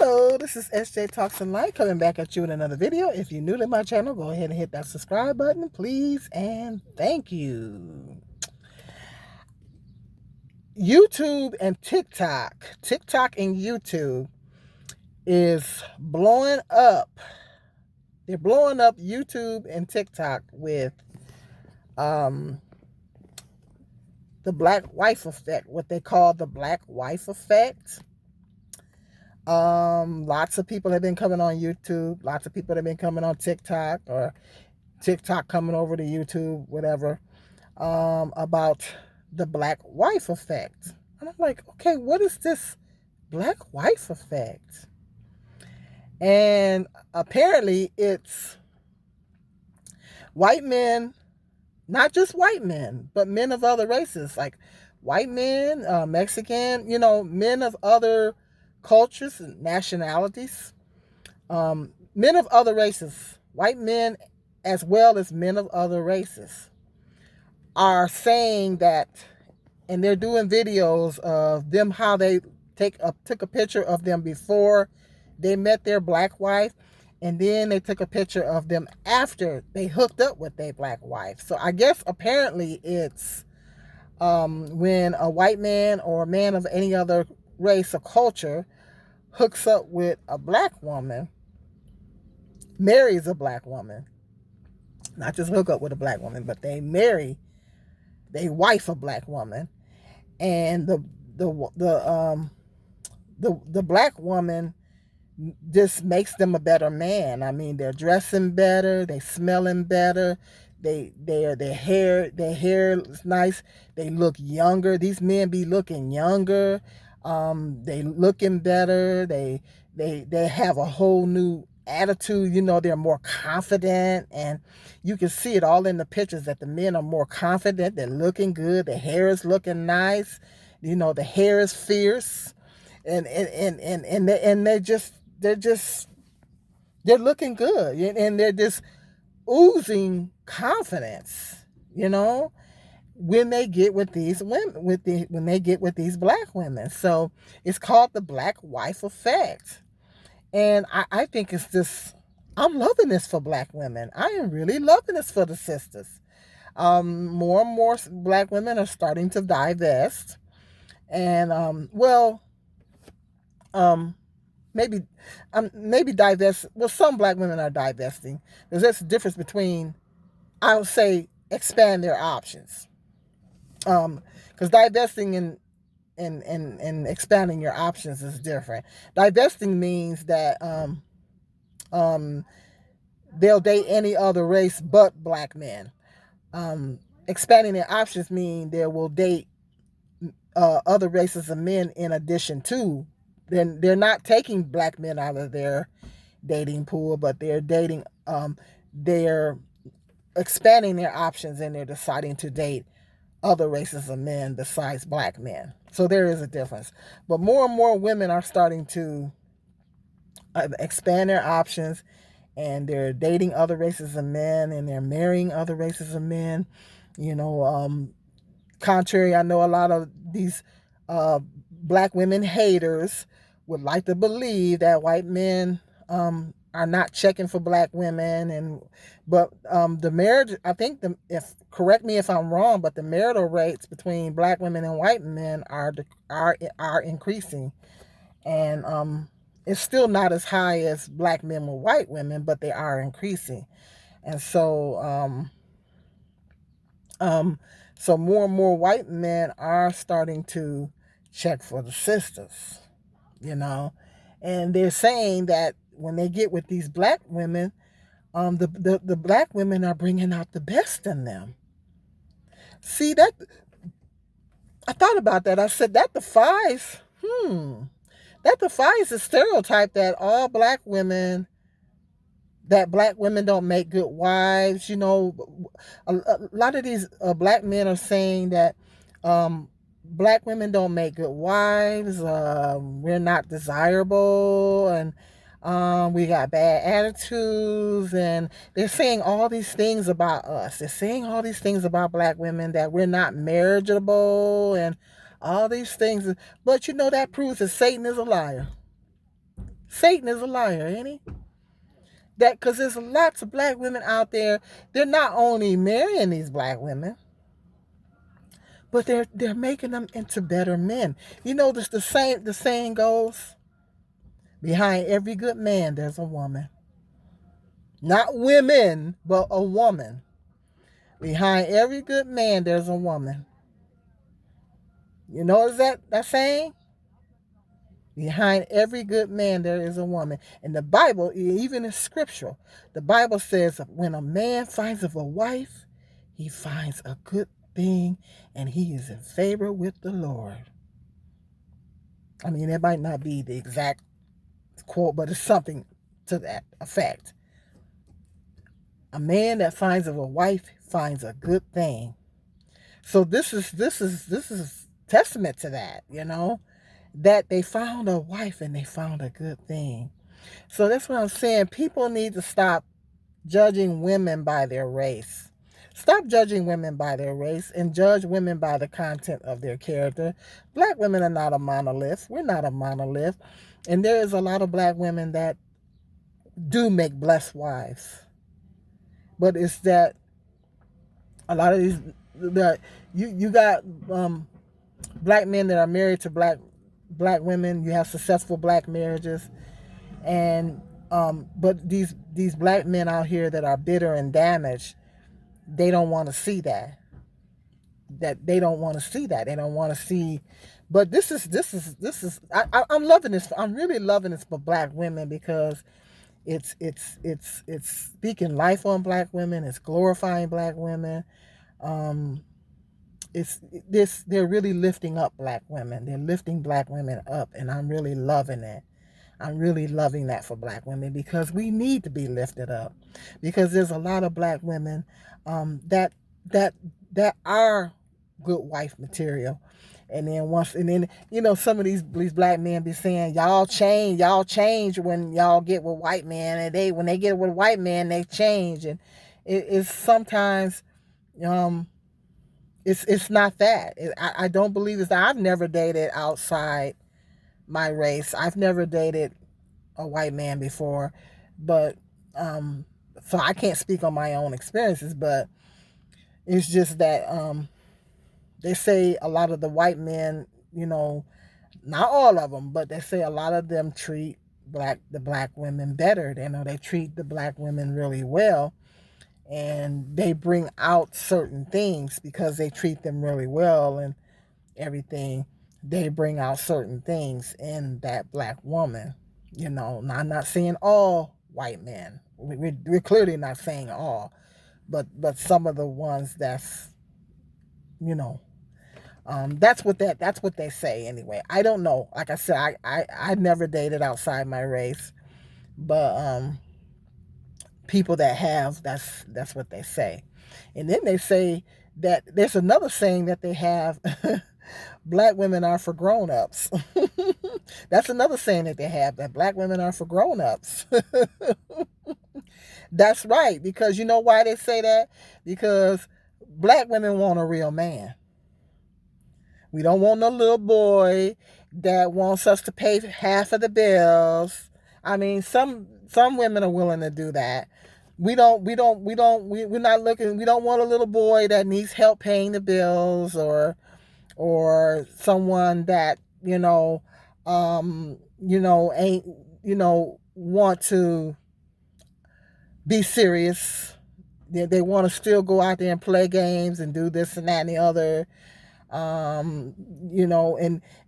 Hello, this is SJ Talks and Light coming back at you with another video. If you're new to my channel, go ahead and hit that subscribe button, please, and thank you. YouTube and TikTok and YouTube is blowing up. They're blowing up YouTube and TikTok with the black wife effect, what they call the black wife effect. Lots of people have been coming on YouTube. Lots of people have been coming on TikTok, or TikTok coming over to YouTube, whatever, about the black wife effect. And I'm like, okay, what is this black wife effect? And apparently it's white men, not just white men, but men of other races, like white men, Mexican, men of other cultures and nationalities, men of other races, white men as well as men of other races, are saying that, and they're doing videos of them, how they took a picture of them before they met their black wife, and then they took a picture of them after they hooked up with their black wife. So I guess apparently it's when a white man or a man of any other race or culture hooks up with a black woman, marries a black woman, not just hook up with a black woman, but they wife a black woman, and the black woman just makes them a better man. I mean, they're dressing better, they smelling better, their hair is nice, they look younger. These men be looking younger. They looking better. They have a whole new attitude. They're more confident, and you can see it all in the pictures that the men are more confident. They're looking good. The hair is looking nice. The hair is fierce, and they're looking good, and they're just oozing confidence. When they get with these women, when they get with these black women. So it's called the black wife effect. And I think it's just, I'm loving this for black women. I am really loving this for the sisters. More and more black women are starting to divest. And, maybe divest. Well, some black women are divesting. There's a difference between, I would say, expand their options. Because divesting and expanding your options is different. Divesting means that they'll date any other race but black men. Expanding their options mean they will date other races of men in addition to. Then they're not taking black men out of their dating pool, but they're dating. They're expanding their options, and they're deciding to date other races of men besides black men. So there is a difference. But more and more women are starting to expand their options, and they're dating other races of men, and they're marrying other races of men. Contrary, I know a lot of these black women haters would like to believe that white men are not checking for black women, but the marriage, I think, correct me if I'm wrong, but the marital rates between black women and white men are increasing, and it's still not as high as black men with white women, but they are increasing. And so so more and more white men are starting to check for the sisters, and they're saying that when they get with these black women, the black women are bringing out the best in them. See, that, I thought about that. I said that defies the stereotype that black women don't make good wives. A lot of these black men are saying that black women don't make good wives. We're not desirable, and we got bad attitudes, and they're saying all these things about us. They're saying all these things about black women, that we're not marriageable and all these things. But that proves that Satan is a liar. Satan is a liar, ain't he? That because there's lots of black women out there. They're not only marrying these black women, but they're making them into better men. You know, this the saying goes, behind every good man there's a woman. Not women, but a woman. Behind every good man there's a woman. You know what that saying? Behind every good man there is a woman. And the Bible, even in scriptural, the Bible says when a man finds of a wife, he finds a good thing and he is in favor with the Lord. I mean, it might not be the exact quote, but it's something to that effect. A man that finds of a wife finds a good thing. So this is testament to that, you know, that they found a wife and they found a good thing. So that's what I'm saying. People need to stop judging women by their race. Stop judging women by their race and judge women by the content of their character. Black women are not a monolith. We're not a monolith. And there is a lot of black women that do make blessed wives. But it's that a lot of these, that you got black men that are married to black women. You have successful black marriages, and but these black men out here that are bitter and damaged, they don't want to see that. They don't want to see that. They don't want to see. But this is. I'm loving this. I'm really loving this for black women because it's speaking life on black women. It's glorifying black women. They're really lifting up black women. They're lifting black women up, and I'm really loving it. I'm really loving that for black women because we need to be lifted up. Because there's a lot of black women that are good wife material. And then you know, some of these black men be saying y'all change when y'all get with white men, and when they get with white men they change, and it's sometimes it's not that. I don't believe it's that. I've never dated outside my race. I've never dated a white man before, but so I can't speak on my own experiences, but it's just that they say a lot of the white men, you know, not all of them, but they say a lot of them treat the black women better. You know, they treat the black women really well, and they bring out certain things because they treat them really well and everything. They bring out certain things in that black woman. You know, now, I'm not saying all white men. We're clearly not saying all, but some of the ones that's, you know, that's what they say anyway. I don't know. Like I said, I never dated outside my race, but people that have, that's what they say. And then they say that there's another saying that they have. Black women are for grown-ups. That's another saying that they have, that black women are for grown-ups. That's right, because you know why they say that? Because black women want a real man. We don't want no little boy that wants us to pay half of the bills. I mean, some women are willing to do that. We're not looking. We don't want a little boy that needs help paying the bills, or someone that ain't want to be serious. They want to still go out there and play games and do this and that and the other. And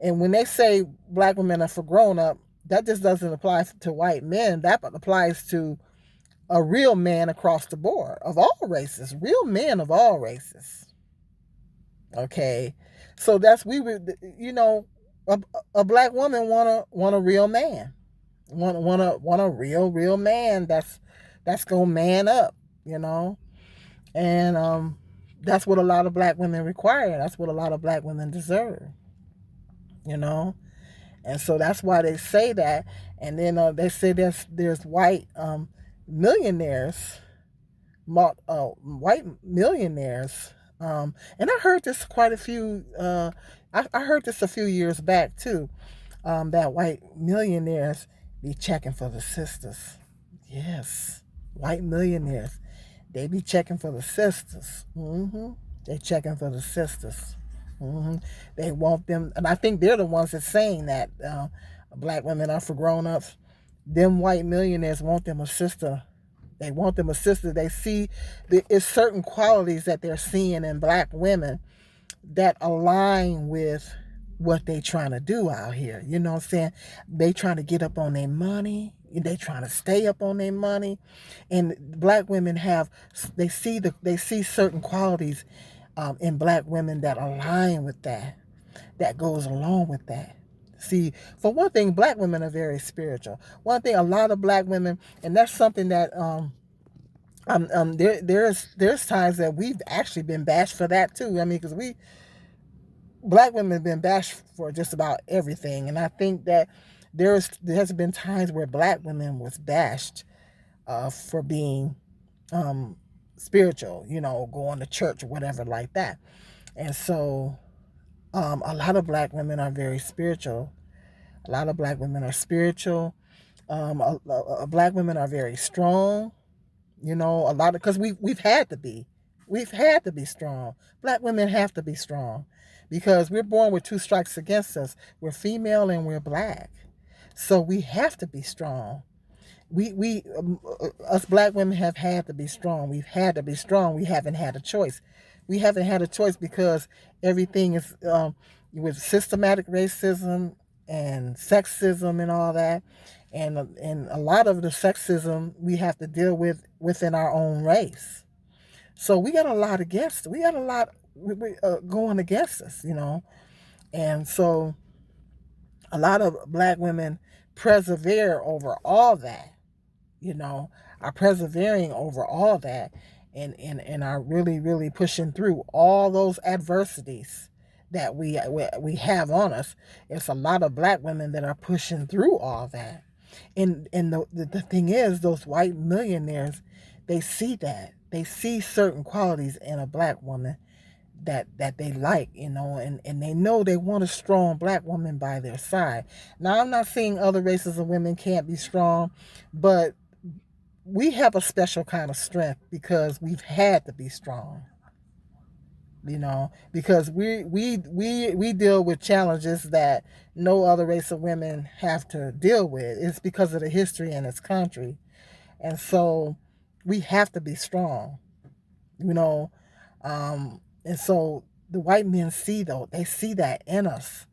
when they say black women are for grown up, that just doesn't apply to white men. That applies to a real man across the board of all races, real men of all races. Okay, so that's a black woman want a real man, want a real man that's gonna man up, and that's what a lot of black women require. That's what a lot of black women deserve, and so that's why they say that. And then they say there's white millionaires, white millionaires. And I heard this quite a few. I heard this a few years back too. That white millionaires, be checking for the sisters. Yes, white millionaires, they be checking for the sisters. They checking for the sisters. hmm They want them, and I think they're the ones that's saying that black women are for grown-ups. Them white millionaires want them a sister. They want them a sister. They see it's certain qualities that they're seeing in black women that align with what they trying to do out here. You know what I'm saying? They trying to get up on their money. They trying to stay up on their money. And black women they see certain qualities in black women that align with that, that goes along with that. See, for one thing, black women are very spiritual. One thing, a lot of black women, and that's something that there's times that we've actually been bashed for that too. I mean, because black women have been bashed for just about everything, and I think that there has been times where black women was bashed for being spiritual, going to church or whatever like that. And so a lot of black women are very spiritual. A lot of black women are spiritual. Black women are very strong. A lot of, because we've had to be. We've had to be strong. Black women have to be strong because we're born with two strikes against us. We're female and we're black. So we have to be strong. Us black women have had to be strong. We've had to be strong. We haven't had a choice. We haven't had a choice because everything is with systematic racism and sexism and all that. And a lot of the sexism we have to deal with within our own race. So we got a lot against. We got a lot going against us, And so a lot of black women persevere over all that, are persevering over all that, and are really, really pushing through all those adversities that we have on us. It's a lot of black women that are pushing through all that. And the thing is, those white millionaires, they see that. They see certain qualities in a black woman that they like, and they know they want a strong black woman by their side. Now, I'm not saying other races of women can't be strong, but we have a special kind of strength because we've had to be strong. Because we deal with challenges that no other race of women have to deal with. It's because of the history in this country. And so we have to be strong, and so the white men they see that in us.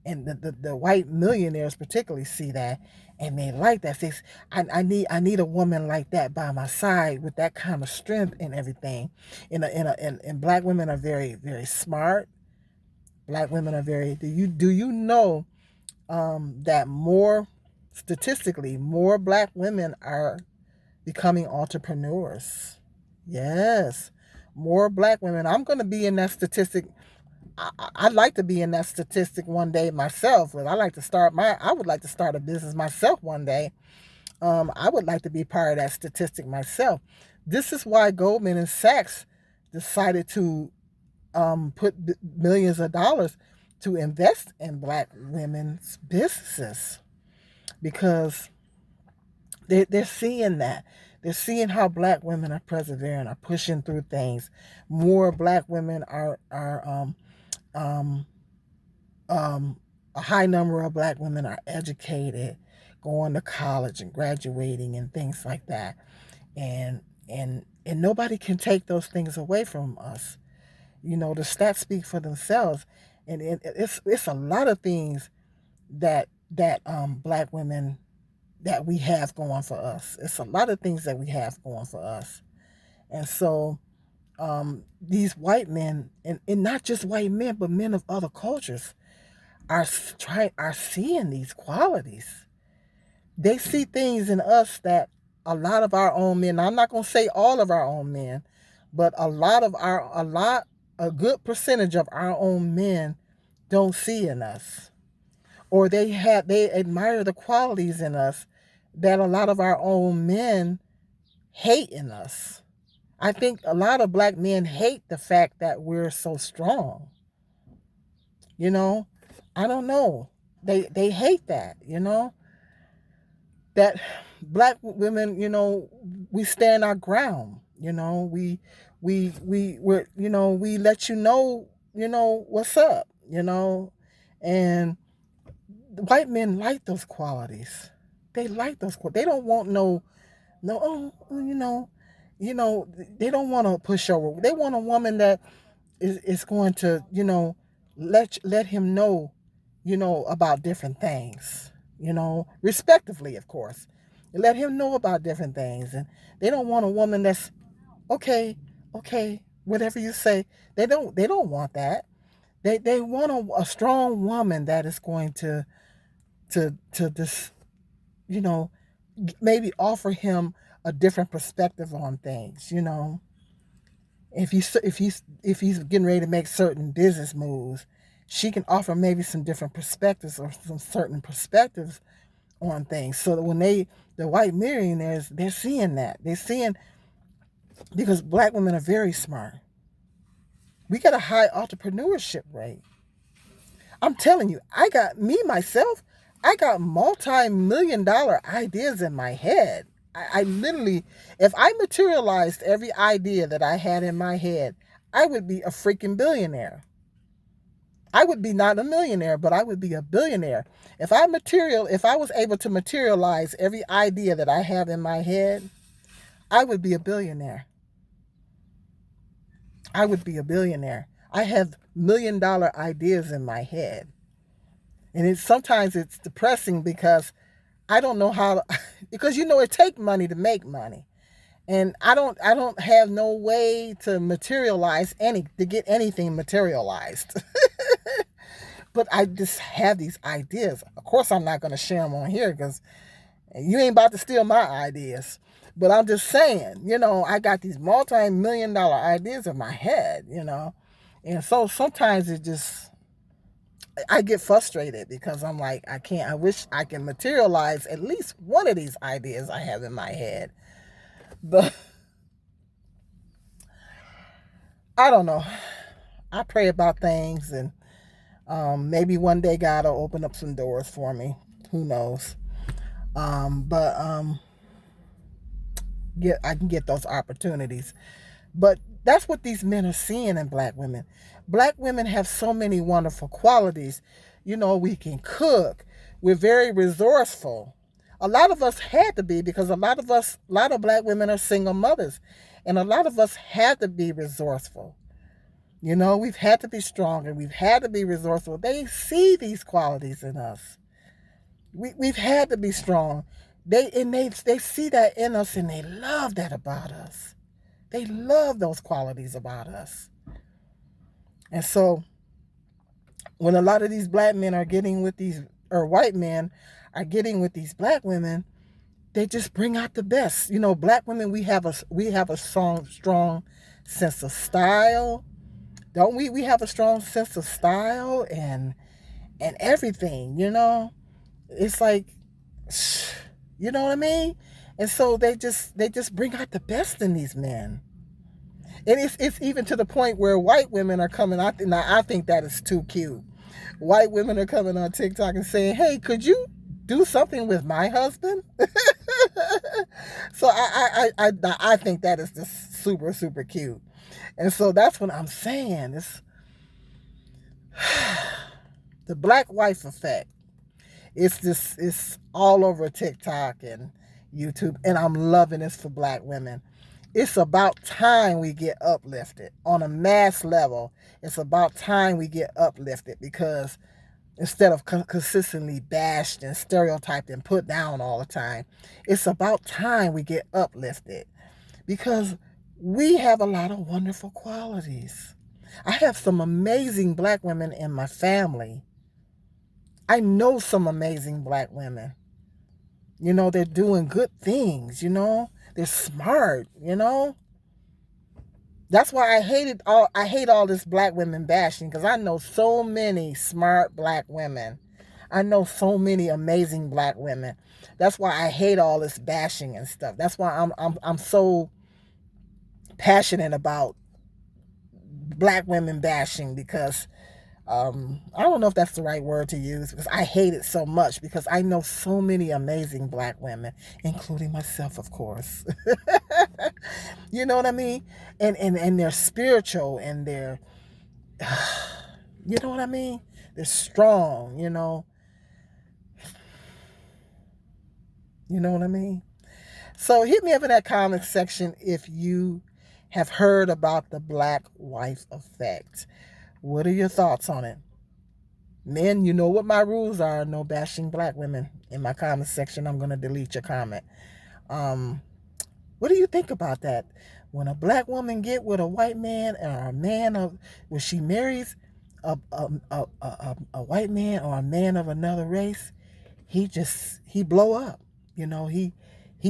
And the white millionaires particularly see that, and they like that. Say, I need a woman like that by my side with that kind of strength and everything. And black women are very, very smart. Black women are very. Do you know that statistically more black women are becoming entrepreneurs? Yes, more black women. I'm going to be in that statistic. I'd like to be in that statistic one day myself. I would like to start a business myself one day. I would like to be part of that statistic myself. This is why Goldman and Sachs decided to put millions of dollars to invest in black women's businesses, because they're seeing that. They're seeing how black women are persevering, are pushing through things. More black women are a high number of black women are educated, going to college and graduating and things like that. And nobody can take those things away from us. The stats speak for themselves. And it's a lot of things that black women that we have going for us. It's a lot of things that we have going for us. And so these white men, and not just white men, but men of other cultures, are seeing these qualities. They see things in us that a lot of our own men, I'm not going to say all of our own men, but a good percentage of our own men don't see in us. Or they admire the qualities in us that a lot of our own men hate in us. I think a lot of black men hate the fact that we're so strong. I don't know. They hate that, that black women, we stand our ground. We let what's up. And the white men like those qualities. They like those. They don't want no. You know. They don't want to push over. They want a woman that is going to, let him know, about different things. Respectively, of course. Let him know about different things, and they don't want a woman that's okay, okay, whatever you say. They don't want that. They want a strong woman that is going to this, you know, maybe offer him a different perspective on things. If he's getting ready to make certain business moves, she can offer maybe some different perspectives or some certain perspectives on things. So that when the white millionaires, they're seeing that. They're seeing, because black women are very smart. We got a high entrepreneurship rate. I'm telling you, I got multi-million-dollar ideas in my head. I literally, if I materialized every idea that I had in my head, I would be a freaking billionaire. I would be not a millionaire, but I would be a billionaire. If I was able to materialize every idea that I have in my head, I would be a billionaire. I would be a billionaire. I have $1 million ideas in my head. And sometimes it's depressing because I don't know how because it takes money to make money. And I don't have no way to get anything materialized. But I just have these ideas. Of course, I'm not going to share them on here because you ain't about to steal my ideas. But I'm just saying, I got these multi-million-dollar ideas in my head, And so sometimes I get frustrated because I'm like, I wish I can materialize at least one of these ideas I have in my head. But I don't know. I pray about things, and maybe one day God will open up some doors for me. Who knows? But I can get those opportunities. But that's what these men are seeing in black women. Black women have so many wonderful qualities. We can cook. We're very resourceful. A lot of us had to be, because a lot of black women are single mothers. And a lot of us had to be resourceful. We've had to be strong, and we've had to be resourceful. They see these qualities in us. We've had to be strong. They see that in us, and they love that about us. They love those qualities about us. And so when a lot of these black men are getting with these, or white men are getting with these black women, they just bring out the best. Black women, we have a strong sense of style. Don't we? We have a strong sense of style and everything, It's like, you know what I mean? And so they just bring out the best in these men. And it's even to the point where white women are coming out. Now, I think that is too cute. White women are coming on TikTok and saying, "Hey, could you do something with my husband?" So I think that is just super, super cute. And so that's what I'm saying. It's the black wife effect. It's all over TikTok and YouTube, and I'm loving this for black women. It's about time we get uplifted on a mass level. It's about time we get uplifted, because instead of consistently bashed and stereotyped and put down all the time, it's about time we get uplifted, because we have a lot of wonderful qualities. I have some amazing black women in my family. I know some amazing black women. They're doing good things, They're smart, That's why I hate all this black women bashing, because I know so many smart black women. I know so many amazing black women. That's why I hate all this bashing and stuff. That's why I'm so passionate about black women bashing, because I don't know if that's the right word to use, because I hate it so much, because I know so many amazing black women, including myself, of course. You know what I mean? And they're spiritual, and they're, you know what I mean? They're strong, you know. You know what I mean? So hit me up in that comment section if you have heard about the black wife effect. What are your thoughts on it? Men, you know what my rules are. No bashing black women in my comment section. I'm going to delete your comment. Um, what do you think about that? When a black woman get with a white man, or a man of, when she marries a white man or a man of another race, he blow up. You know, he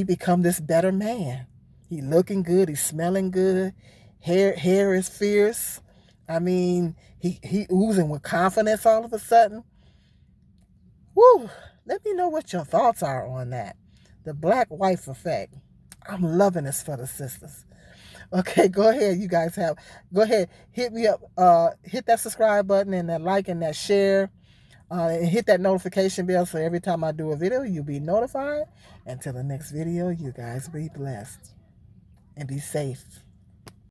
become this better man. He looking good, he's smelling good, hair is fierce. I mean, he oozing with confidence all of a sudden. Woo! Let me know what your thoughts are on that. The black wife effect. I'm loving this for the sisters. Okay, go ahead. You guys have, go ahead, hit me up. Hit that subscribe button and that like and that share. And hit that notification bell so every time I do a video, you'll be notified. Until the next video, you guys be blessed and be safe.